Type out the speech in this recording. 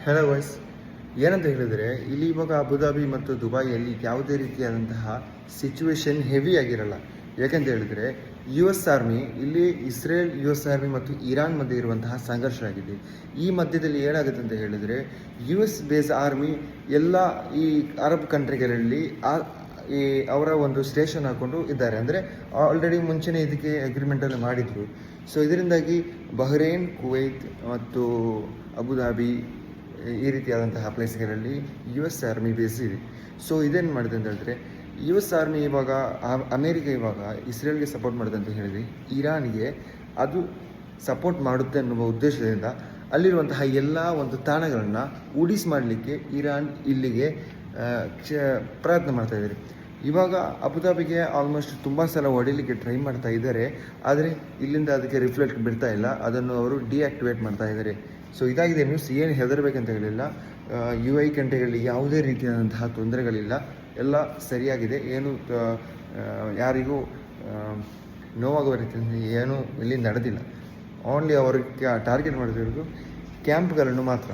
Hello voice ಏನಂತ ಹೇಳಿದರೆ ಇಲ್ಲಿ ಇವಾಗ ಅಬುದಾಬಿ ಮತ್ತು ದುಬೈಯಲ್ಲಿ ಯಾವುದೇ ರೀತಿಯಾದಂತಹ ಸಿಚುವೇಶನ್ ಹೆವಿ ಆಗಿರಲ್ಲ. ಯಾಕೆಂತ ಹೇಳಿದರೆ US ಆರ್ಮಿ ಇಲ್ಲಿ ಇಸ್ರೇಲ್ US ಆರ್ಮಿ ಮತ್ತು ಇರಾನ್ ಮಧ್ಯೆ ಇರುವಂತಹ ಸಂಘರ್ಷ ಆಗಿದೆ. ಈ ಮಧ್ಯದಲ್ಲಿ ಏನಾಗುತ್ತೆ ಅಂತ ಹೇಳಿದರೆ US ಬೇಸ್ ಆರ್ಮಿ ಎಲ್ಲ ಈ ಅರಬ್ ಕಂಟ್ರಿಗಳಲ್ಲಿ ಈ ಅವರ ಒಂದು ಸ್ಟೇಷನ್ ಹಾಕ್ಕೊಂಡು ಇದ್ದಾರೆ. ಅಂದರೆ ಆಲ್ರೆಡಿ ಮುಂಚೆನೇ ಇದಕ್ಕೆ ಅಗ್ರಿಮೆಂಟಲ್ಲಿ ಮಾಡಿದರು. ಸೊ ಇದರಿಂದಾಗಿ ಬಹ್ರೇನ್, ಕುವೈತ್ ಮತ್ತು ಅಬುದಾಬಿ ಈ ರೀತಿಯಾದಂತಹ ಪ್ಲೇಸ್ಗಳಲ್ಲಿ US ಆರ್ಮಿ ಬೇಸ್ ಇದೆ. ಸೊ ಇದೇನು ಮಾಡಿದೆ ಅಂತ ಹೇಳಿದ್ರೆ US ಆರ್ಮಿ ಇವಾಗ ಅಮೇರಿಕ ಇವಾಗ ಇಸ್ರೇಲ್ಗೆ ಸಪೋರ್ಟ್ ಮಾಡಿದೆ ಅಂತ ಹೇಳಿದ್ವಿ. ಇರಾನ್ಗೆ ಅದು ಸಪೋರ್ಟ್ ಮಾಡುತ್ತೆ ಅನ್ನುವ ಉದ್ದೇಶದಿಂದ ಅಲ್ಲಿರುವಂತಹ ಎಲ್ಲ ಒಂದು ತಾಣಗಳನ್ನು ಉಡಿಸ್ ಮಾಡಲಿಕ್ಕೆ ಇರಾನ್ ಇಲ್ಲಿಗೆ ಪ್ರಯತ್ನ ಮಾಡ್ತಾ ಇದ್ದಾರೆ. ಇವಾಗ ಅಬುದಾಬಿಗೆ ಆಲ್ಮೋಸ್ಟ್ ತುಂಬ ಸಲ ಹೊಡಿಲಿಕ್ಕೆ ಟ್ರೈ ಮಾಡ್ತಾ ಇದ್ದಾರೆ, ಆದರೆ ಇಲ್ಲಿಂದ ಅದಕ್ಕೆ ರಿಫ್ಲೆಕ್ಟ್ ಬಿಡ್ತಾ ಇಲ್ಲ. ಅದನ್ನು ಅವರು ಡಿಆಕ್ಟಿವೇಟ್ ಮಾಡ್ತಾ ಇದ್ದಾರೆ. ಸೊ ಇದಾಗಿದೆ ನ್ಯೂಸ್. ಏನು ಹೆದರಬೇಕಂತ ಹೇಳಿಲ್ಲ. UAE ಕಂಟ್ರಿಗಳಲ್ಲಿ ಯಾವುದೇ ರೀತಿಯಾದಂತಹ ತೊಂದರೆಗಳಿಲ್ಲ, ಎಲ್ಲ ಸರಿಯಾಗಿದೆ. ಏನು ಯಾರಿಗೂ ನೋವಾಗುವ ರೀತಿಯಿಂದ ಏನೂ ಇಲ್ಲಿ ನಡೆದಿಲ್ಲ. ಓನ್ಲಿ ಅವ್ರಿಗೆ ಟಾರ್ಗೆಟ್ ಮಾಡ್ತಿರೋದು ಕ್ಯಾಂಪ್ಗಳನ್ನು ಮಾತ್ರ.